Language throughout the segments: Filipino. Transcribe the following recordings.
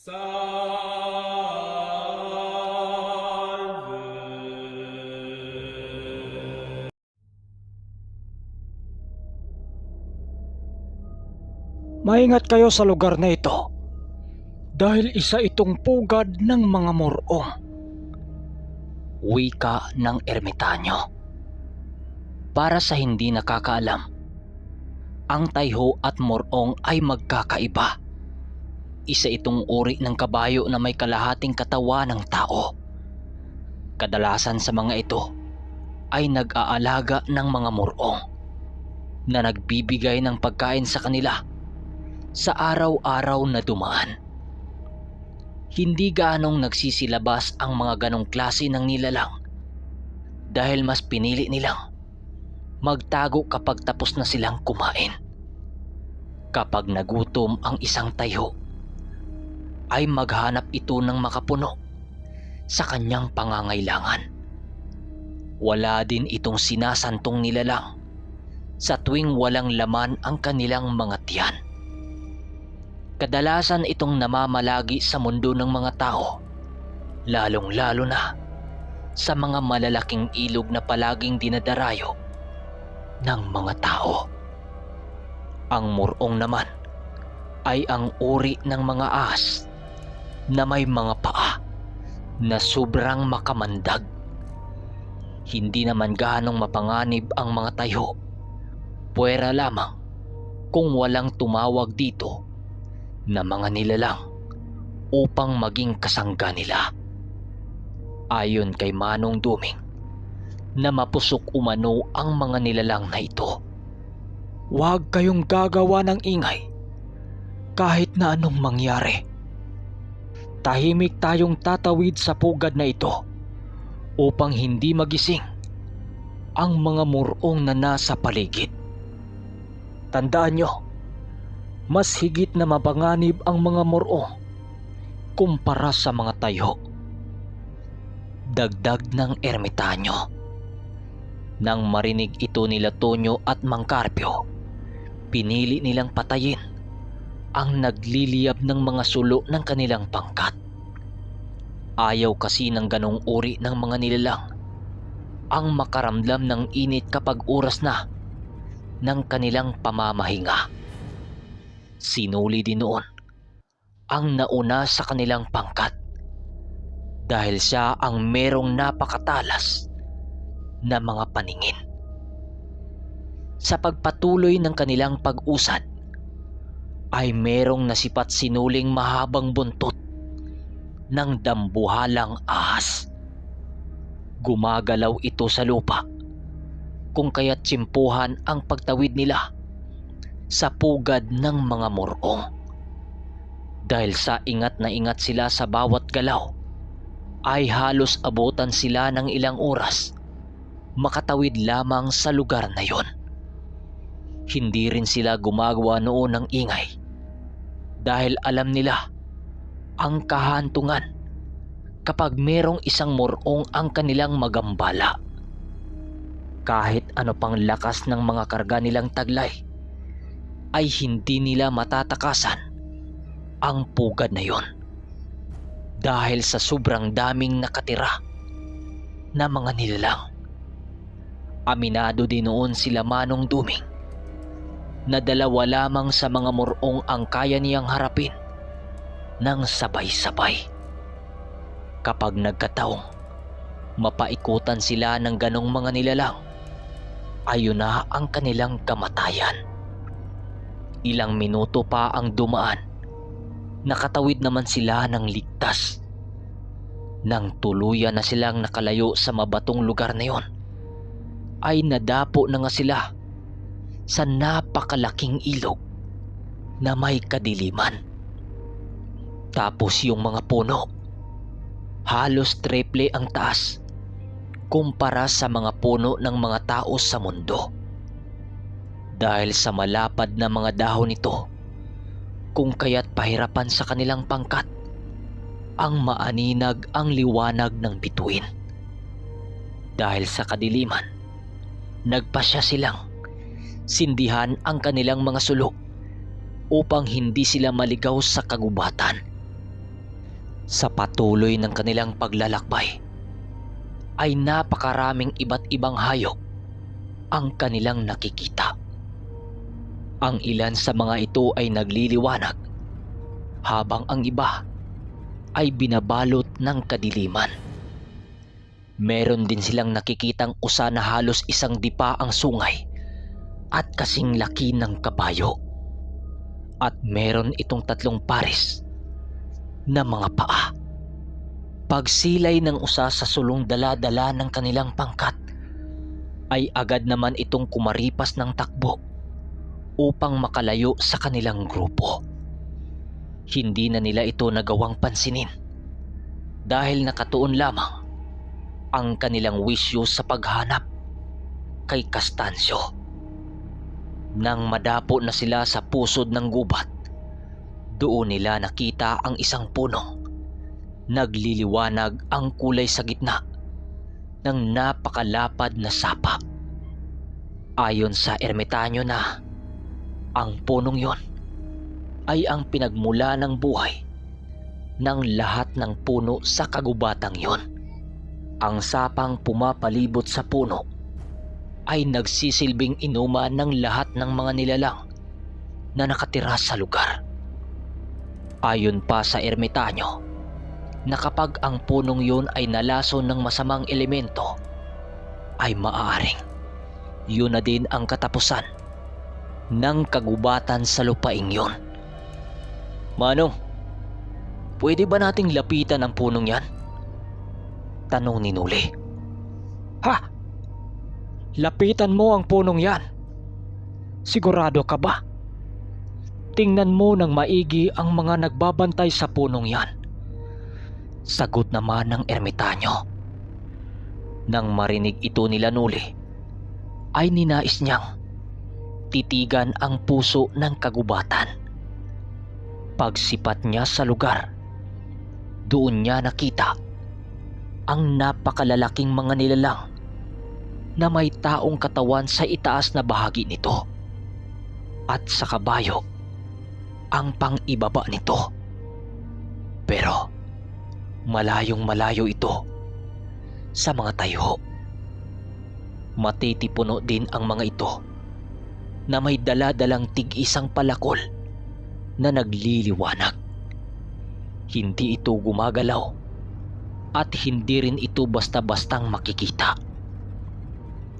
Maingat kayo sa lugar na ito dahil isa itong pugad ng mga morong. Wika ng ermitanyo. Para sa hindi nakakaalam, ang tayho at morong ay magkakaiba. Isa itong uri ng kabayo na may kalahating katawan ng tao. Kadalasan sa mga ito ay nag-aalaga ng mga morong na nagbibigay ng pagkain sa kanila sa araw-araw na dumaan. Hindi gaanong nagsisilabas ang mga ganong klase ng nilalang dahil mas pinili nilang magtago kapag tapos na silang kumain. Kapag nagutom ang isang tayho, ay maghanap ito ng makapuno sa kanyang pangangailangan. Wala din itong sinasantong nilalang sa tuwing walang laman ang kanilang mga tiyan. Kadalasan itong namamalagi sa mundo ng mga tao, lalong-lalo na sa mga malalaking ilog na palaging dinadarayo ng mga tao. Ang morong naman ay ang uri ng mga ahas na may mga paa na sobrang makamandag. Hindi naman gaanong mapanganib ang mga tayho, puwera lamang kung walang tumawag dito na mga nilalang upang maging kasangga nila. Ayon kay Manong Duming, na mapusok umano ang mga nilalang na ito. Huwag kayong gagawa ng ingay kahit na anong mangyari. Tahimik tayong tatawid sa pugad na ito upang hindi magising ang mga morong na nasa paligid. Tandaan nyo, mas higit na mapanganib ang mga morong kumpara sa mga tayho. Dagdag ng ermitanyo. Nang marinig ito nila Tonyo at Mang Carpio, pinili nilang patayin ang nagliliyab ng mga sulo ng kanilang pangkat. Ayaw kasi ng ganong uri ng mga nilalang ang makaramdam ng init kapag oras na ng kanilang pamamahinga. Sinuli din noon ang nauna sa kanilang pangkat dahil siya ang merong napakatalas na mga paningin. Sa pagpatuloy ng kanilang pag-usad ay merong nasipat sinuling mahabang buntot ng dambuhalang ahas. Gumagalaw ito sa lupa kung kaya't tsimpuhan ang pagtawid nila sa pugad ng mga morong. Dahil sa ingat na ingat sila sa bawat galaw, ay halos abutan sila ng ilang oras makatawid lamang sa lugar na yon. Hindi rin sila gumagawa noon ng ingay dahil alam nila ang kahantungan kapag merong isang morong ang kanilang magambala. Kahit ano pang lakas ng mga karga nilang taglay, ay hindi nila matatakasan ang pugad na yon dahil sa sobrang daming nakatira na mga nilalang. Aminado din noon sila Manong Duming na dalawa lamang sa mga morong ang kaya niyang harapin ng sabay-sabay. Kapag nagkataong mapaikutan sila ng ganong mga nilalang, ayun na ang kanilang kamatayan. Ilang minuto pa ang dumaan, nakatawid naman sila ng ligtas. Nang tuluyan na silang nakalayo sa mabatong lugar na yon, ay nadapo na nga sila sa napakalaking ilog na may kadiliman. Tapos yung mga puno, halos triple ang taas kumpara sa mga puno ng mga tao sa mundo. Dahil sa malapad na mga dahon nito, kung kaya't pahirapan sa kanilang pangkat ang maaninag ang liwanag ng bituin. Dahil sa kadiliman, nagpasya silang sindihan ang kanilang mga sulok upang hindi sila maligaw sa kagubatan. Sa patuloy ng kanilang paglalakbay ay napakaraming iba't ibang hayop ang kanilang nakikita. Ang ilan sa mga ito ay nagliliwanag habang ang iba ay binabalot ng kadiliman. Meron din silang nakikitang usa na halos isang dipa ang sungay at kasing laki ng kabayo. At meron itong 3 pares na mga paa. Pagsilay ng usa sa sulong dala-dala ng kanilang pangkat ay agad naman itong kumaripas ng takbo upang makalayo sa kanilang grupo. Hindi na nila ito nagawang pansinin dahil nakatuon lamang ang kanilang wisyo sa paghanap kay Kastansyo. Nang madapo na sila sa pusod ng gubat, doon nila nakita ang isang punong nagliliwanag ang kulay sa gitna ng napakalapad na sapa. Ayon sa ermitanyo na ang punong yon ay ang pinagmula ng buhay ng lahat ng puno sa kagubatang yon. Ang sapang pumapalibot sa puno ay nagsisilbing inuman ng lahat ng mga nilalang na nakatira sa lugar. Ayon pa sa ermitanyo na kapag ang punong yun ay nalason ng masamang elemento ay maaaring yun na din ang katapusan ng kagubatan sa lupaing yun. Manong, pwede ba nating lapitan ang punong yan? Tanong ni Nuli. Ha? Lapitan mo ang punong yan? Sigurado ka ba? Tingnan mo ng maigi ang mga nagbabantay sa punong yan. Sagot naman ng ermitanyo. Nang marinig ito nila Nuli, ay ninais niyang titigan ang puso ng kagubatan. Pagsipat niya sa lugar, doon niya nakita ang napakalalaking mga nilalang na may taong katawan sa itaas na bahagi nito at sa kabayo ang pang-ibaba nito. Pero malayong malayo ito sa mga tayho. Matitipuno din ang mga ito na may dala-dalang tig-isang palakol na nagliliwanag. Hindi ito gumagalaw at hindi rin ito basta-bastang makikita.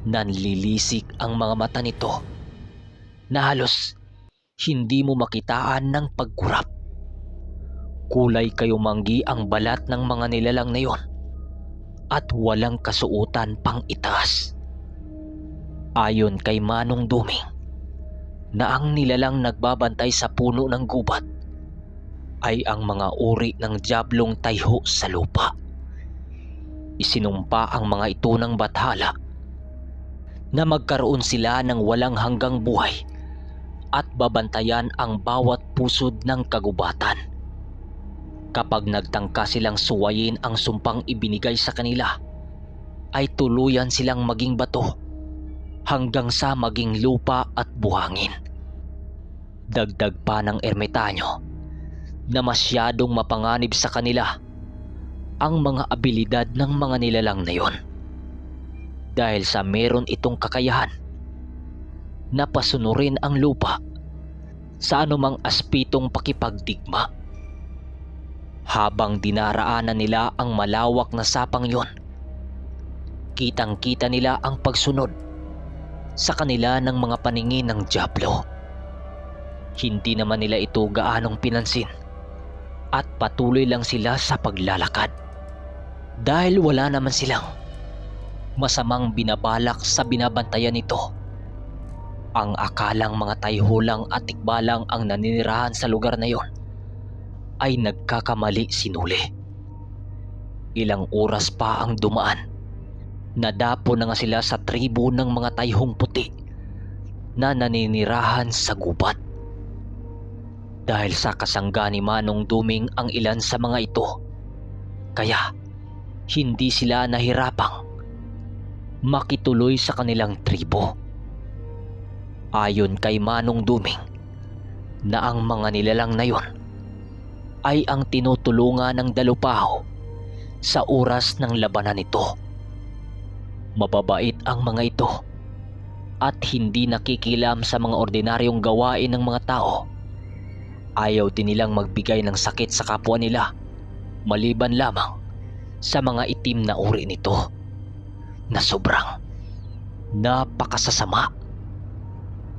Nanlilisik ang mga mata nito na halos hindi mo makitaan ng pagkurap. Kulay kayumanggi ang balat ng mga nilalang na yon at walang kasuotan pang itaas. Ayon kay Manong Duming na ang nilalang nagbabantay sa puno ng gubat ay ang mga uri ng diablong tayho sa lupa. Isinumpa ang mga ito ng bathala na magkaroon sila ng walang hanggang buhay at babantayan ang bawat pusod ng kagubatan. Kapag nagtangka silang suwayin ang sumpang ibinigay sa kanila, ay tuluyan silang maging bato hanggang sa maging lupa at buhangin. Dagdag pa ng ermitanyo na masyadong mapanganib sa kanila ang mga abilidad ng mga nilalang na yon, dahil sa meron itong kakayahan na pasunurin ang lupa sa anumang aspitong pakipagdigma. Habang dinaraanan nila ang malawak na sapang yon, kitang-kita nila ang pagsunod sa kanila ng mga paningin ng dyablo. Hindi naman nila ito gaanong pinansin at patuloy lang sila sa paglalakad dahil wala naman silang masamang binabalak sa binabantayan nito. Ang akalang mga tayho lang at tikbalang ang naninirahan sa lugar na yon ay nagkakamali si Nuli. Ilang oras pa ang dumaan, nadapo na nga sila sa tribo ng mga tayhong puti na naninirahan sa gubat. Dahil sa kasangga ni Manong Duming ang ilan sa mga ito, kaya hindi sila nahirapang makituloy sa kanilang tribo. Ayon kay Manong Duming na ang mga nilalang na yon ay ang tinutulungan ng Dalupaho sa oras ng labanan nito. Mababait ang mga ito at hindi nakikilam sa mga ordinaryong gawain ng mga tao. Ayaw din nilang magbigay ng sakit sa kapwa nila, maliban lamang sa mga itim na uri nito na sobrang napakasasama.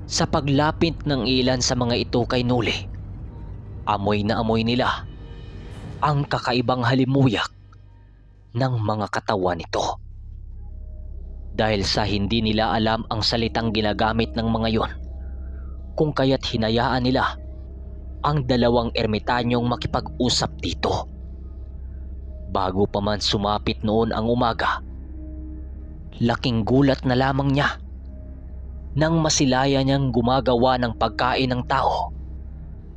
Sa paglapit ng ilan sa mga ito kay Noli, amoy na amoy nila ang kakaibang halimuyak ng mga katawan nito. Dahil sa hindi nila alam ang salitang ginagamit ng mga yon, kung kaya't hinayaan nila ang dalawang ermitanyong makipag-usap dito. Bago pa man sumapit noon ang umaga, laking gulat na lamang niya nang masilaya niyang gumagawa ng pagkain ng tao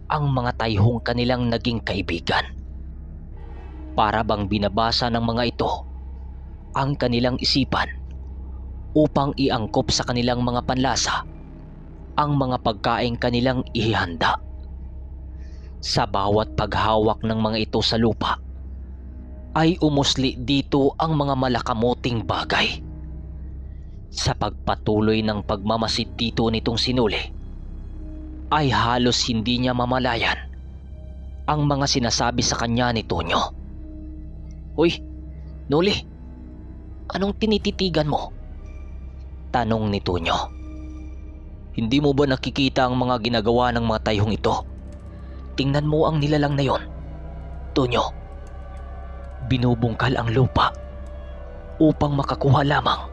ang mga tayhong kanilang naging kaibigan. Para bang binabasa ng mga ito ang kanilang isipan upang iangkop sa kanilang mga panlasa ang mga pagkain kanilang ihihanda. Sa bawat paghawak ng mga ito sa lupa ay umusli dito ang mga malakamuting bagay. Sa pagpatuloy ng pagmamasid dito nitong si Noli, ay halos hindi niya mamalayan ang mga sinasabi sa kanya ni Tonyo. "Uy, Noli, anong tinititigan mo?" tanong ni Tonyo. "Hindi mo ba nakikita ang mga ginagawa ng mga tayhong ito? Tingnan mo ang nilalang na yon, Tonyo. Binubungkal ang lupa upang makakuha lamang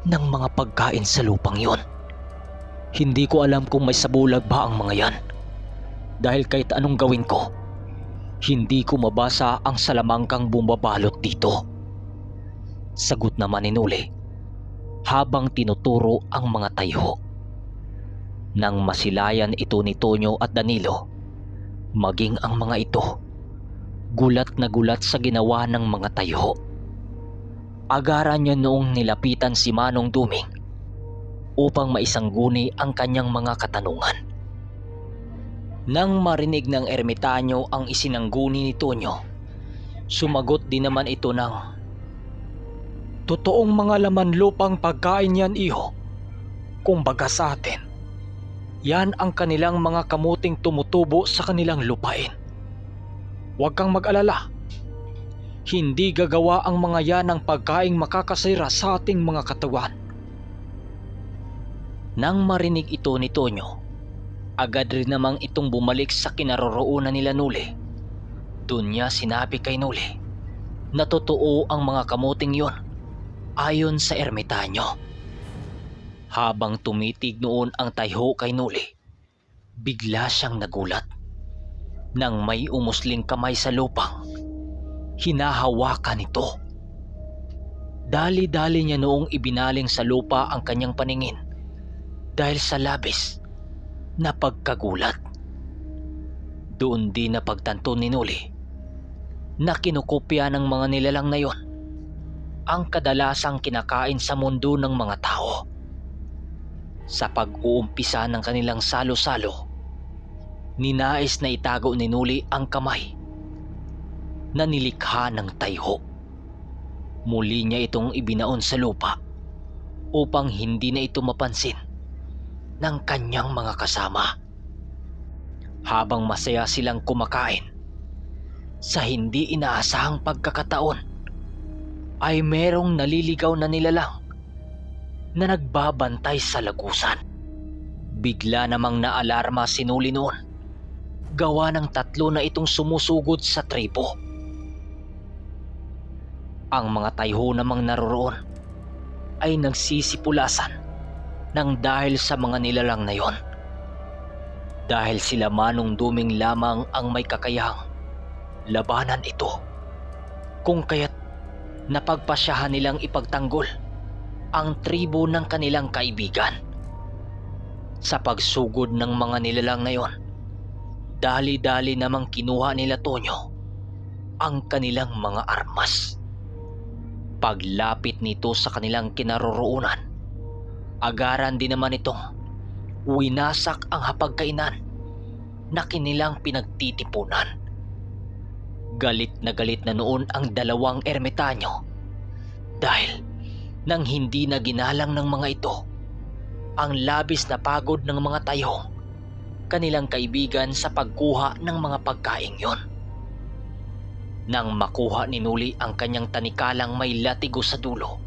ng mga pagkain sa lupang yon. Hindi ko alam kung may sabulag ba ang mga yan, dahil kahit anong gawin ko, hindi ko mabasa ang salamangkang bumabalot dito." Sagot naman ni Noli habang tinuturo ang mga tayho. Nang masilayan ito ni Tonyo at Danilo, maging ang mga ito, gulat na gulat sa ginawa ng mga tayho. Agaran niya noong nilapitan si Manong Duming upang maisangguni ang kanyang mga katanungan. Nang marinig ng ermitanyo ang isinangguni ni Tonyo, sumagot din naman ito ng, "Totoong mga laman lupang pagkain yan, iho. Kumbaga sa atin, yan ang kanilang mga kamuting tumutubo sa kanilang lupain. Huwag kang mag-alala. Hindi gagawa ang mga yan ng pagkaing makakasira sa ating mga katawan." Nang marinig ito ni Tonyo, agad rin namang itong bumalik sa kinaroroonan nila Noli. Doon niya sinabi kay Noli na totoo ang mga kamuting yon ayon sa ermitanyo. Habang tumitig noon ang tayho kay Noli, bigla siyang nagulat nang may umusling kamay sa lupang hinahawakan nito. Dali-dali niya noong ibinaling sa lupa ang kanyang paningin dahil sa labis na pagkagulat. Doon din napagtanto ni Noli na kinukopya ng mga nilalang na yon ang kadalasang kinakain sa mundo ng mga tao. Sa pag-uumpisa ng kanilang salo-salo, ninais na itago ni Noli ang kamay na nilikha ng tayho. Muli niya itong ibinaon sa lupa upang hindi na ito mapansin ng kanyang mga kasama. Habang masaya silang kumakain, sa hindi inaasahang pagkakataon ay merong naliligaw na nilalang na nagbabantay sa lagusan. Bigla namang naalarma si Noli noon, gawa ng tatlo na itong sumusugod sa tribo. Ang mga tayho namang naroroon ay nagsisipulasan ng dahil sa mga nilalang na yon. Dahil sila Manong Duming lamang ang may kakayahang labanan ito, kung kaya't napagpasyahan nilang ipagtanggol ang tribo ng kanilang kaibigan. Sa pagsugod ng mga nilalang na yon, dali-dali namang kinuha nila Tonyo ang kanilang mga armas. Paglapit nito sa kanilang kinaroroonan, agaran din naman itong winasak ang hapagkainan na kinilang pinagtitipunan. Galit na noon ang dalawang ermitanyo dahil nang hindi na ginalang ng mga ito ang labis na pagod ng mga tayong kanilang kaibigan sa pagkuha ng mga pagkaing yon. Nang makuha ni Nuli ang kanyang tanikalang may latigo sa dulo,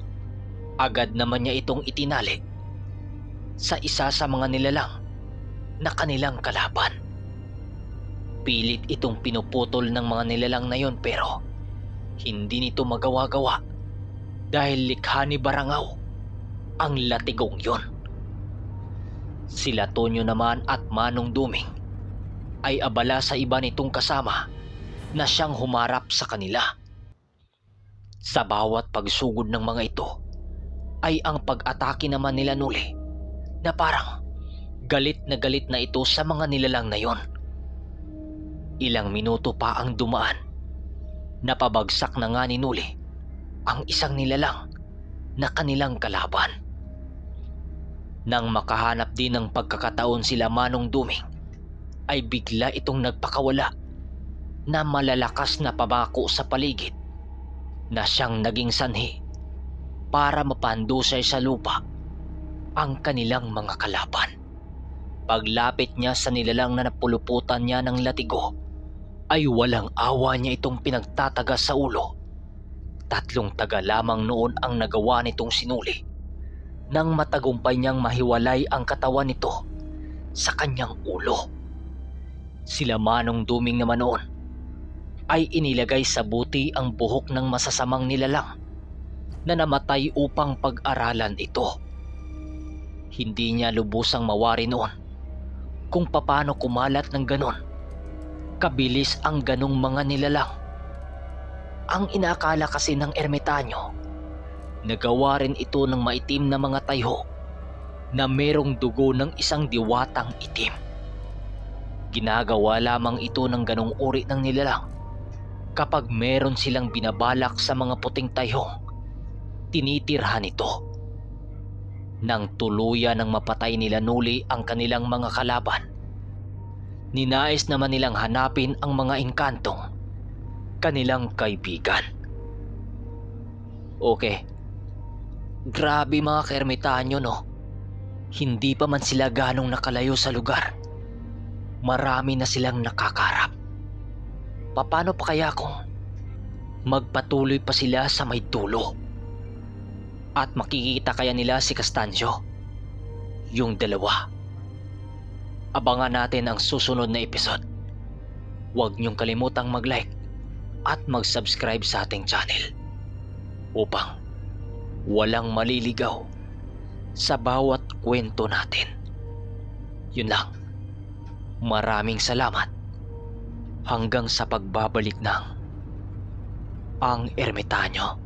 agad naman niya itong itinali sa isa sa mga nilalang na kanilang kalaban. Pilit itong pinuputol ng mga nilalang na yon pero hindi nito magawa-gawa dahil likha ni Barangaw ang latigong yon. Sila Tonyo naman at Manong Duming ay abala sa iba nitong kasama na siyang humarap sa kanila. Sa bawat pagsugod ng mga ito ay ang pag-atake naman nila Nuli na parang galit na ito sa mga nilalang na yon. Ilang minuto pa ang dumaan, napabagsak na nga ni Nuli ang isang nilalang na kanilang kalaban. Nang makahanap din ng pagkakataon sila Manong Duming, ay bigla itong nagpakawala na malalakas na pabako sa paligid na siyang naging sanhi para mapandusay sa lupa ang kanilang mga kalaban. Paglapit niya sa nilalang na napuluputan niya ng latigo, ay walang awa niya itong pinagtatagas sa ulo. 3 taga lamang noon ang nagawa nitong sinuli nang matagumpay niyang mahiwalay ang katawan nito sa kanyang ulo. Sila Manong Duming naman noon ay inilagay sa buti ang buhok ng masasamang nilalang na namatay upang pag-aralan ito. Hindi niya lubusang mawari noon kung paano kumalat ng ganon kabilis ang ganong mga nilalang. Ang inaakala kasi ng ermitanyo, nagawa rin ito ng maitim na mga tayho na merong dugo ng isang diwatang itim. Ginagawa lamang ito ng ganong uri ng nilalang kapag meron silang binabalak sa mga puting tayhong tinitirhan ito. Nang tuluyan ng mapatay nila Nuli ang kanilang mga kalaban, ninais naman nilang hanapin ang mga engkantong kanilang kaibigan. Okay, grabe mga kaermitanyo no. Hindi pa man sila ganong nakalayo sa lugar, marami na silang nakakarap. Paano pa kaya kung magpatuloy pa sila sa may dulo? At makikita kaya nila si Castancio? Yung dalawa. Abangan natin ang susunod na episode. Huwag niyong kalimutang mag-like at mag-subscribe sa ating channel upang walang maliligaw sa bawat kwento natin. Yun lang. Maraming salamat. Hanggang sa pagbabalik ng Ang Ermitanyo.